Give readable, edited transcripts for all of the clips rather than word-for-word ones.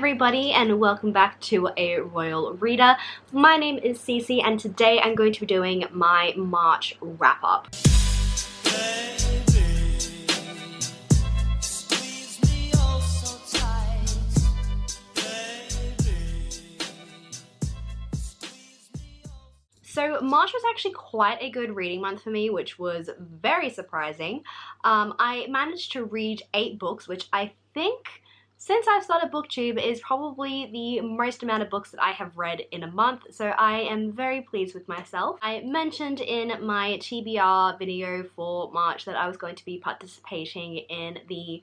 everybody, and welcome back to A Royal Reader. My name is Cece, and today I'm going to be doing my March wrap-up. So March was actually quite a good reading month for me, which was very surprising. I managed to read 8 books, which I think, since I've started BookTube, is probably the most amount of books that I have read in a month, so I am very pleased with myself. I mentioned in my TBR video for March that I was going to be participating in the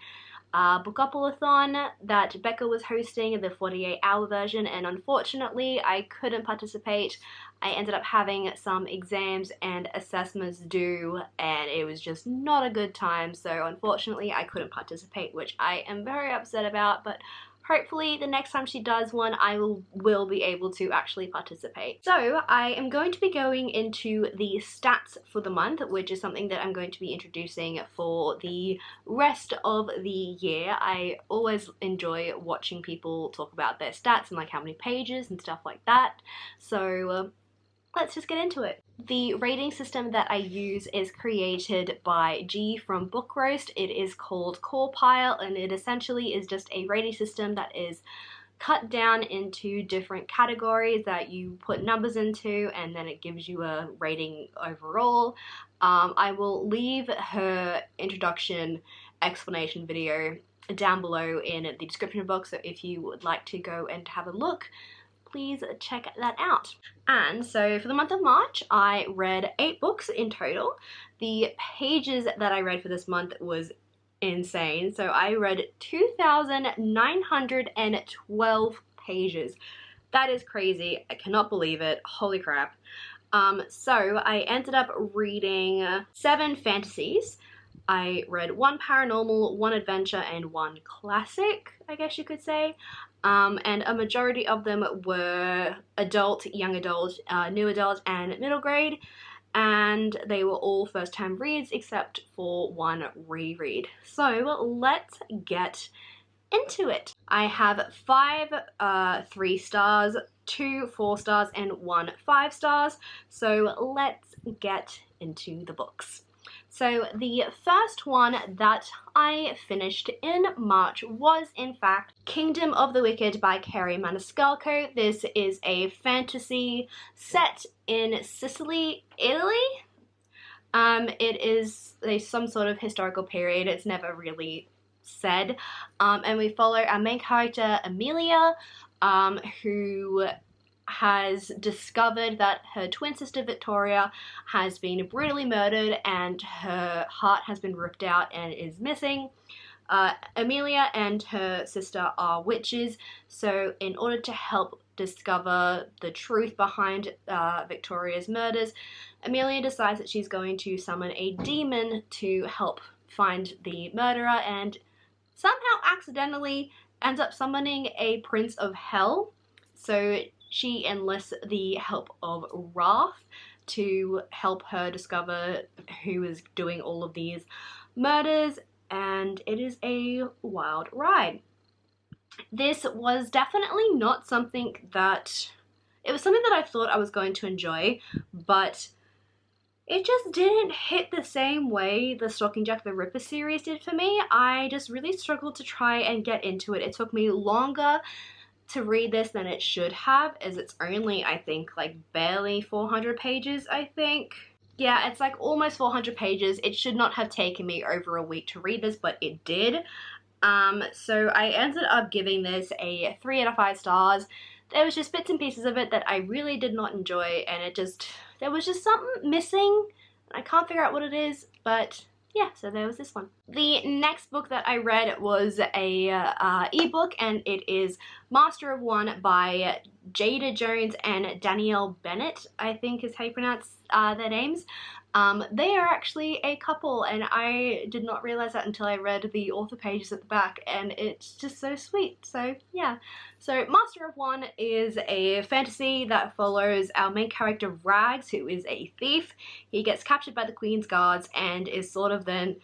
Bookathon that Becca was hosting, the 48-hour version, and unfortunately I couldn't participate. I ended up having some exams and assessments due, and it was just not a good time, so unfortunately I couldn't participate, which I am very upset about, but hopefully the next time she does one I will be able to actually participate. So I am going to be going into the stats for the month, which is something that I'm going to be introducing for the rest of the year. I always enjoy watching people talk about their stats and like how many pages and stuff like that. So let's just get into it. The rating system that I use is created by G from Book Roast. It is called Core Pile, and it essentially is just a rating system that is cut down into different categories that you put numbers into, and then it gives you a rating overall. I will leave her introduction explanation video down below in the description box, so if you would like to go and have a look, please check that out. And so for the month of March, I read 8 books in total. The pages that I read for this month was insane. So I read 2,912 pages. That is crazy. I cannot believe it. Holy crap. So I ended up reading 7 fantasies. I read 1 paranormal, 1 adventure, and 1 classic, I guess you could say. And a majority of them were adult, young adult, new adult, and middle grade, and they were all first-time reads except for 1 reread. So let's get into it. I have 5 3 stars, 2 4 stars, and 1 5 stars. So let's get into the books. So the first one that I finished in March was in fact Kingdom of the Wicked by Kerri Maniscalco. This is a fantasy set in Sicily, Italy. It is some sort of historical period. It's never really said. And we follow our main character Amelia, who has discovered that her twin sister Victoria has been brutally murdered and her heart has been ripped out and is missing. Amelia and her sister are witches, so in order to help discover the truth behind Victoria's murders, Amelia decides that she's going to summon a demon to help find the murderer, and somehow accidentally ends up summoning a prince of hell. So she enlists the help of Wrath to help her discover who is doing all of these murders, and it is a wild ride. This was definitely not something that... It was something that I thought I was going to enjoy, but it just didn't hit the same way the Stalking Jack the Ripper series did for me. I just really struggled to try and get into it. It took me longer to read this than it should have, as it's only, I think, like barely 400 pages, I think. Yeah, it's like almost 400 pages. It should not have taken me over a week to read this, but it did. So I ended up giving this a 3 out of 5 stars. There was just bits and pieces of it that I really did not enjoy, and there was just something missing. I can't figure out what it is, but yeah, so there was this one. The next book that I read was a ebook, and it is Master of One by Jaida Jones and Danielle Bennet, I think is how you pronounce their names. They are actually a couple, and I did not realize that until I read the author pages at the back, and it's just so sweet. So yeah, so Master of One is a fantasy that follows our main character Rags, who is a thief. He gets captured by the Queen's Guards and is sort of then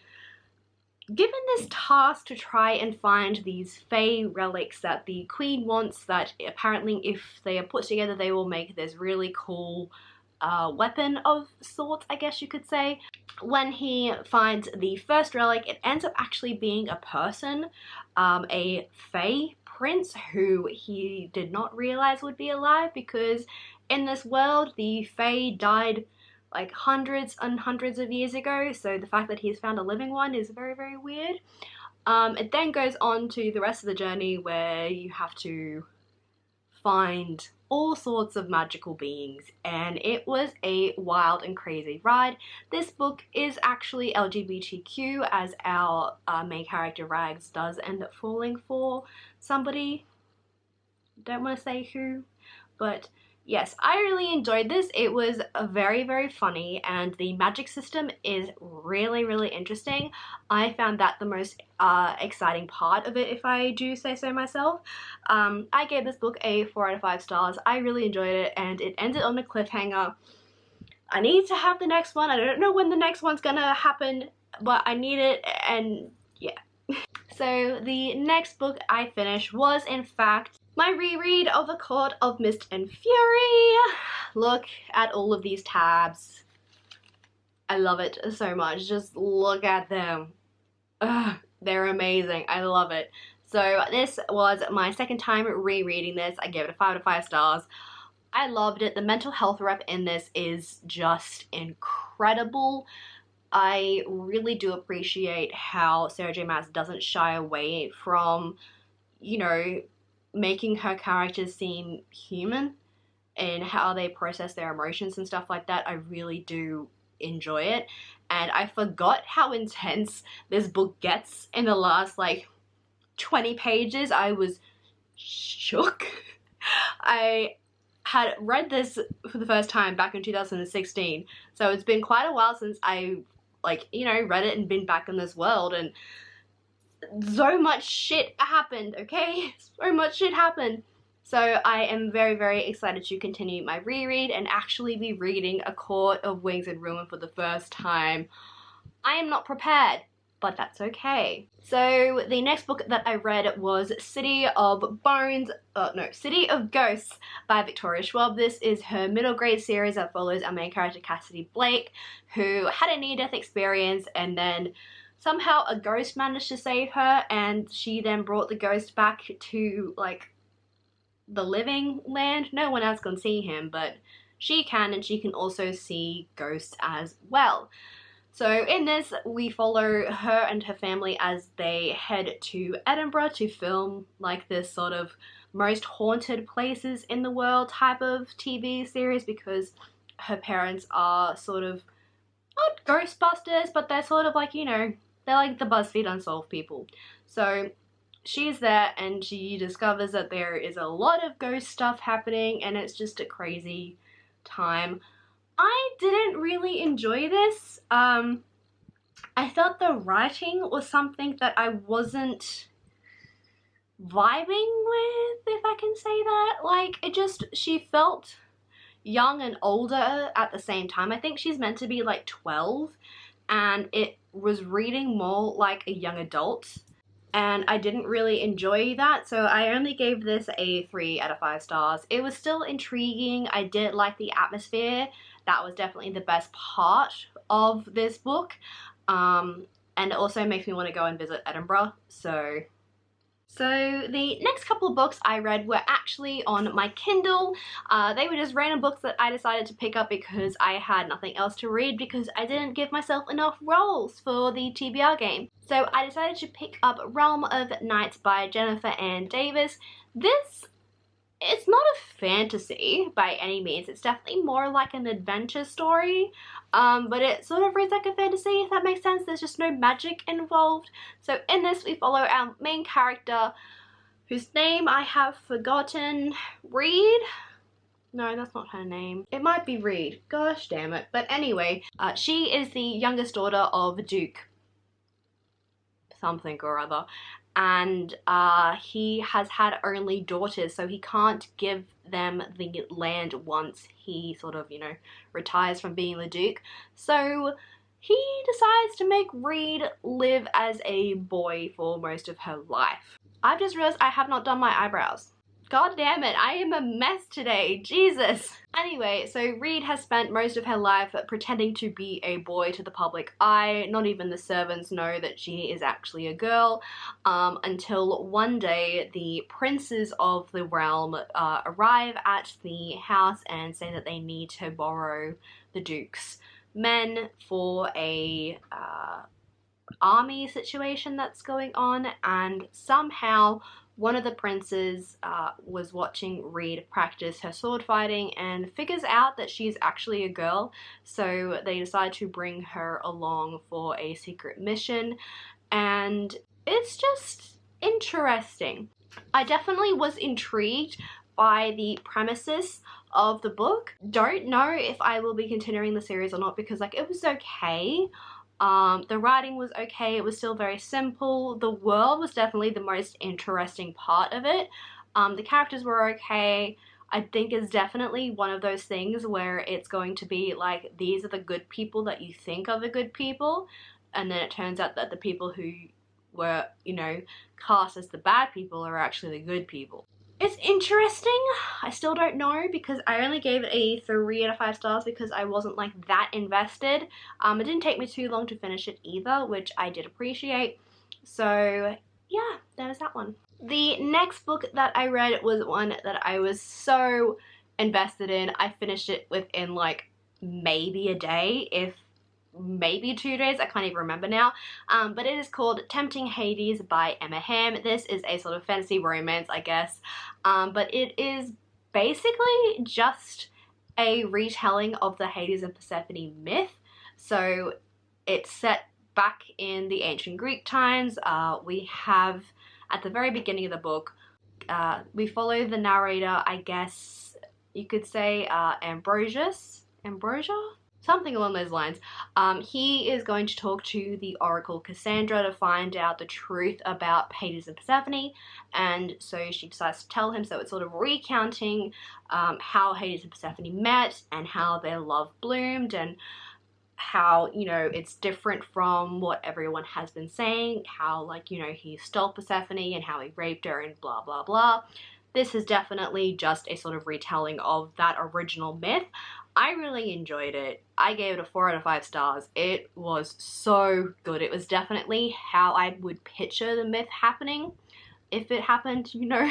given this task to try and find these Fae relics that the Queen wants, that apparently if they are put together they will make this really cool weapon of sorts, I guess you could say. When he finds the first relic, it ends up actually being a person, a Fae prince who he did not realize would be alive, because in this world the Fae died like hundreds and hundreds of years ago, so the fact that he's found a living one is very, very weird. It then goes on to the rest of the journey where you have to find all sorts of magical beings, and it was a wild and crazy ride. This book is actually LGBTQ, as our main character Rags does end up falling for somebody. Don't want to say who, but yes, I really enjoyed this. It was very, very funny, and the magic system is really, really interesting. I found that the most exciting part of it, if I do say so myself. I gave this book a 4 out of 5 stars. I really enjoyed it, and it ended on a cliffhanger. I need to have the next one. I don't know when the next one's gonna happen, but I need it, and yeah. So the next book I finished was in fact my reread of A Court of Mist and Fury. Look at all of these tabs. I love it so much. Just look at them. Ugh, they're amazing. I love it. So this was my second time rereading this. I gave it a 5 out of 5 stars. I loved it. The mental health rep in this is just incredible. I really do appreciate how Sarah J Maas doesn't shy away from, you know, making her characters seem human and how they process their emotions and stuff like that. I really do enjoy it, and I forgot how intense this book gets in the last like 20 pages. I was shook. I had read this for the first time back in 2016, so it's been quite a while since I, like, you know, read it and been back in this world, and so much shit happened, okay? So much shit happened. So I am very, very excited to continue my reread and actually be reading A Court of Wings and Ruin for the first time. I am not prepared, but that's okay. So the next book that I read was City of Ghosts by Victoria Schwab. This is her middle grade series that follows our main character Cassidy Blake, who had a near-death experience, and then somehow a ghost managed to save her, and she then brought the ghost back to like the living land. No one else can see him, but she can, and she can also see ghosts as well. So in this, we follow her and her family as they head to Edinburgh to film like this sort of most haunted places in the world type of TV series, because her parents are sort of not Ghostbusters, but they're sort of like, you know, they're like the BuzzFeed Unsolved people. So she's there and she discovers that there is a lot of ghost stuff happening, and it's just a crazy time. I didn't really enjoy this. I felt the writing was something that I wasn't vibing with, if I can say that. Like, she felt young and older at the same time. I think she's meant to be like 12, and it was reading more like a young adult, and I didn't really enjoy that, so I only gave this a 3 out of 5 stars. It was still intriguing. I did like the atmosphere. That was definitely the best part of this book, and it also makes me want to go and visit Edinburgh. So the next couple of books I read were actually on my Kindle. They were just random books that I decided to pick up because I had nothing else to read, because I didn't give myself enough roles for the TBR game. So I decided to pick up Realm of Nights by Jennifer Ann Davis. It's not a fantasy by any means. It's definitely more like an adventure story, but it sort of reads like a fantasy, if that makes sense. There's just no magic involved. So in this, we follow our main character, whose name I have forgotten. Reed? No, that's not her name. It might be Reed. Gosh damn it. But anyway, she is the youngest daughter of Duke something or other, and he has had only daughters, so he can't give them the land once he sort of, you know, retires from being the Duke. So he decides to make Reed live as a boy for most of her life. I've just realized I have not done my eyebrows. God damn it, I am a mess today, Jesus. Anyway, so Reed has spent most of her life pretending to be a boy to the public eye. Not even the servants know that she is actually a girl, until one day the princes of the realm arrive at the house and say that they need to borrow the Duke's men for a army situation that's going on, and somehow one of the princes was watching Reed practice her sword fighting and figures out that she's actually a girl, so they decide to bring her along for a secret mission, and it's just interesting. I definitely was intrigued by the premises of the book. Don't know if I will be continuing the series or not, because like it was okay. The writing was okay, it was still very simple. The world was definitely the most interesting part of it. The characters were okay. I think it's definitely one of those things where it's going to be like, these are the good people that you think are the good people, and then it turns out that the people who were, you know, cast as the bad people are actually the good people. It's interesting. I still don't know, because I only gave it a 3 out of 5 stars because I wasn't like that invested. It didn't take me too long to finish it either, which I did appreciate. So yeah, there was that one. The next book that I read was one that I was so invested in. I finished it within like maybe a day, if maybe 2 days, I can't even remember now, but it is called Tempting Hades by Emma Hamm. This is a sort of fantasy romance, I guess, but it is basically just a retelling of the Hades and Persephone myth. So it's set back in the ancient Greek times. We have, at the very beginning of the book, we follow the narrator, I guess you could say, Ambrosia? Something along those lines. He is going to talk to the Oracle Cassandra to find out the truth about Hades and Persephone, and so she decides to tell him. So it's sort of recounting how Hades and Persephone met and how their love bloomed, and how, you know, it's different from what everyone has been saying, how, like, you know, he stole Persephone and how he raped her and blah blah blah. This is definitely just a sort of retelling of that original myth. I really enjoyed it. I gave it a 4 out of 5 stars. It was so good. It was definitely how I would picture the myth happening if it happened, you know.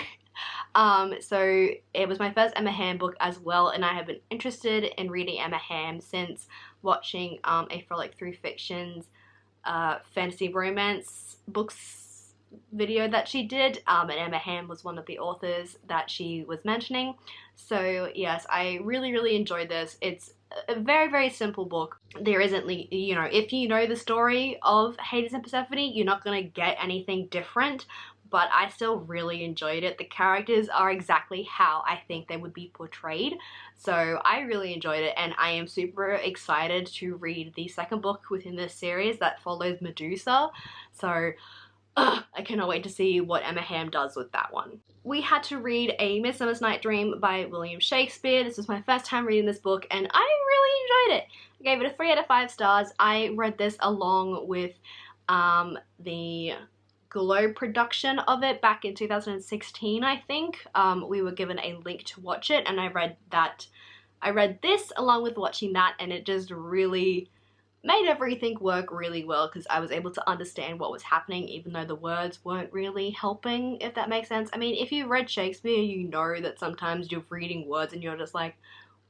So it was my first Emma Hamm book as well, and I have been interested in reading Emma Hamm since watching a Frolic Through Fictions fantasy romance books video that she did, and Emma Hamm was one of the authors that she was mentioning. So yes, I really enjoyed this. It's a very simple book. There isn't, you know, if you know the story of Hades and Persephone, you're not gonna get anything different, but I still really enjoyed it. The characters are exactly how I think they would be portrayed, so I really enjoyed it, and I am super excited to read the second book within this series that follows Medusa. So I cannot wait to see what Emma Hamm does with that one. We had to read A Midsummer's Night Dream by William Shakespeare. This was my first time reading this book, and I really enjoyed it. I gave it a 3 out of 5 stars. I read this along with the Globe production of it back in 2016, I think. We were given a link to watch it, and I read that. I read this along with watching that, and it just really made everything work really well, because I was able to understand what was happening even though the words weren't really helping, if that makes sense. I mean, if you read Shakespeare, you know that sometimes you're reading words and you're just like,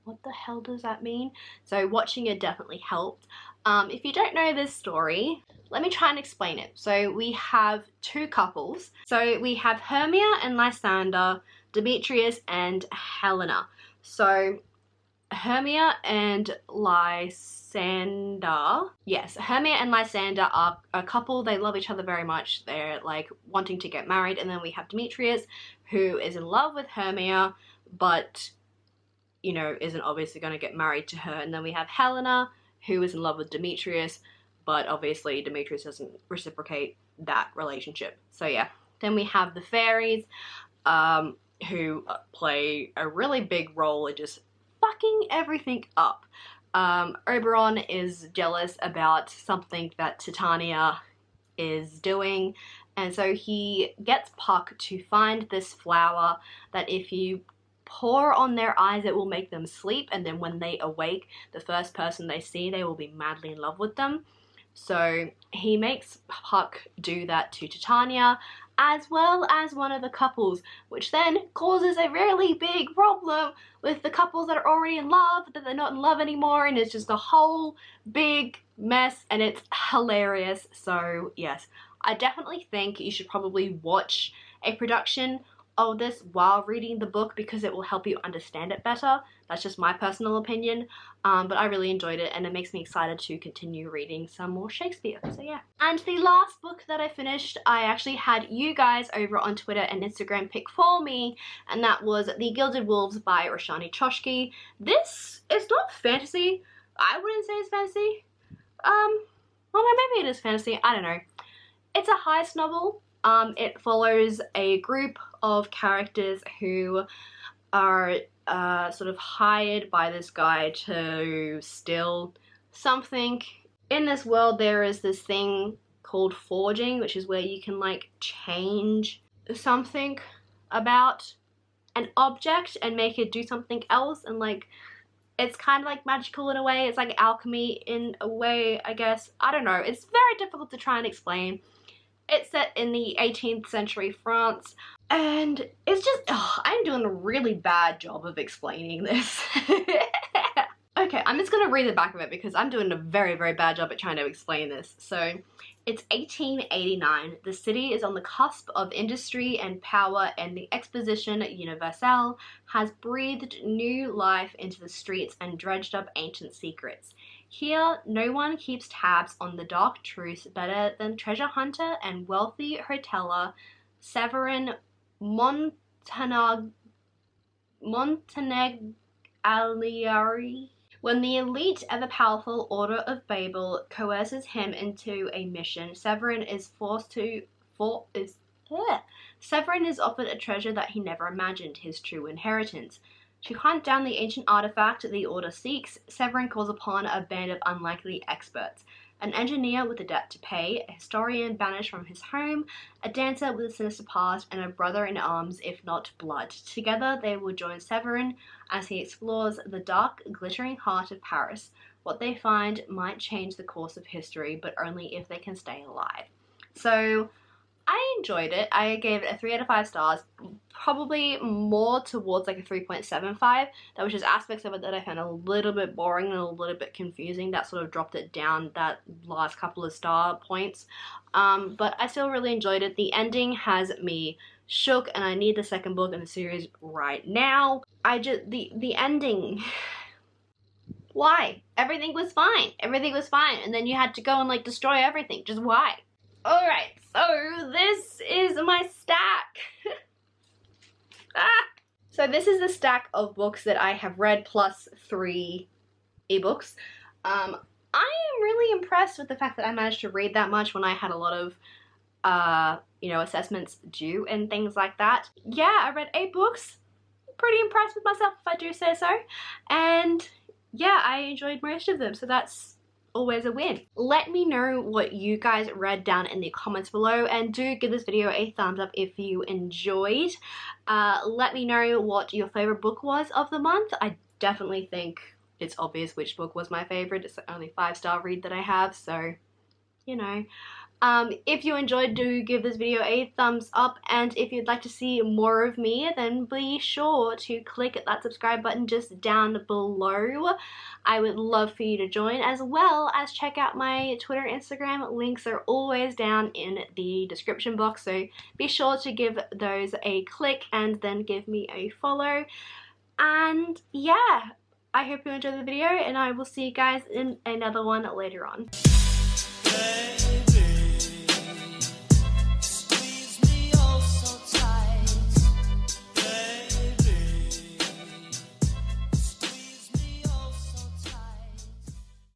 what the hell does that mean? So watching it definitely helped. If you don't know this story, let me try and explain it. So we have 2 couples. So we have Hermia and Lysander, Demetrius and Helena. So Hermia and Lysander, yes, Hermia and Lysander are a couple. They love each other very much. They're like wanting to get married. And then we have Demetrius, who is in love with Hermia, but, you know, isn't obviously going to get married to her. And then we have Helena, who is in love with Demetrius, but obviously Demetrius doesn't reciprocate that relationship. So yeah, then we have the fairies, who play a really big role in just fucking everything up. Oberon is jealous about something that Titania is doing, and so he gets Puck to find this flower that if you pour on their eyes it will make them sleep, and then when they awake, the first person they see, they will be madly in love with them. So he makes Puck do that to Titania, as well as one of the couples, which then causes a really big problem with the couples that are already in love, that they're not in love anymore, and it's just a whole big mess, and it's hilarious. So yes, I definitely think you should probably watch a production of this while reading the book because it will help you understand it better. That's just my personal opinion, but I really enjoyed it and it makes me excited to continue reading some more Shakespeare, so yeah. And the last book that I finished, I actually had you guys over on Twitter and Instagram pick for me, and that was The Gilded Wolves by Roshani Chokshi. This is not fantasy. I wouldn't say it's fantasy. Well, maybe it is fantasy, I don't know. It's a heist novel. It follows a group of characters who are sort of hired by this guy to steal something. In this world there is this thing called forging, which is where you can like change something about an object and make it do something else, and like it's kind of like magical in a way. It's like alchemy in a way, I guess. I don't know. It's very difficult to try and explain. It's set in the 18th century France, and it's just, I'm doing a really bad job of explaining this. Okay, I'm just gonna read the back of it because I'm doing a very, very bad job at trying to explain this. So, it's 1889. The city is on the cusp of industry and power, and the Exposition Universelle has breathed new life into the streets and dredged up ancient secrets. Here, no one keeps tabs on the dark truths better than treasure hunter and wealthy hoteler Severin Montenegalieri. When the elite, ever-powerful Order of Babel coerces him into a mission, Severin is Severin is offered a treasure that he never imagined, his true inheritance. To hunt down the ancient artifact the Order seeks, Severin calls upon a band of unlikely experts. An engineer with a debt to pay, a historian banished from his home, a dancer with a sinister past, and a brother-in-arms, if not blood. Together they will join Severin as he explores the dark, glittering heart of Paris. What they find might change the course of history, but only if they can stay alive. So, I enjoyed it. I gave it a 3 out of 5 stars, probably more towards like a 3.75. There was just aspects of it that I found a little bit boring and a little bit confusing. That sort of dropped it down that last couple of star points. But I still really enjoyed it. The ending has me shook and I need the second book in the series right now. The ending... Why? Everything was fine. Everything was fine. And then you had to go and like destroy everything. Just why? Alright, so this is my stack. So this is the stack of books that I have read plus 3 ebooks. I am really impressed with the fact that I managed to read that much when I had a lot of, you know, assessments due and things like that. Yeah, I read 8 books. Pretty impressed with myself if I do say so. And yeah, I enjoyed most of them, so that's always a win. Let me know what you guys read down in the comments below, and do give this video a thumbs up if you enjoyed. Let me know what your favorite book was of the month. I definitely think it's obvious which book was my favorite. It's the only 5-star read that I have, so you know. If you enjoyed, do give this video a thumbs up, and if you'd like to see more of me, then be sure to click that subscribe button just down below. I would love for you to join, as well as check out my Twitter and Instagram. Links are always down in the description box, so be sure to give those a click and then give me a follow. And yeah, I hope you enjoyed the video, and I will see you guys in another one later on.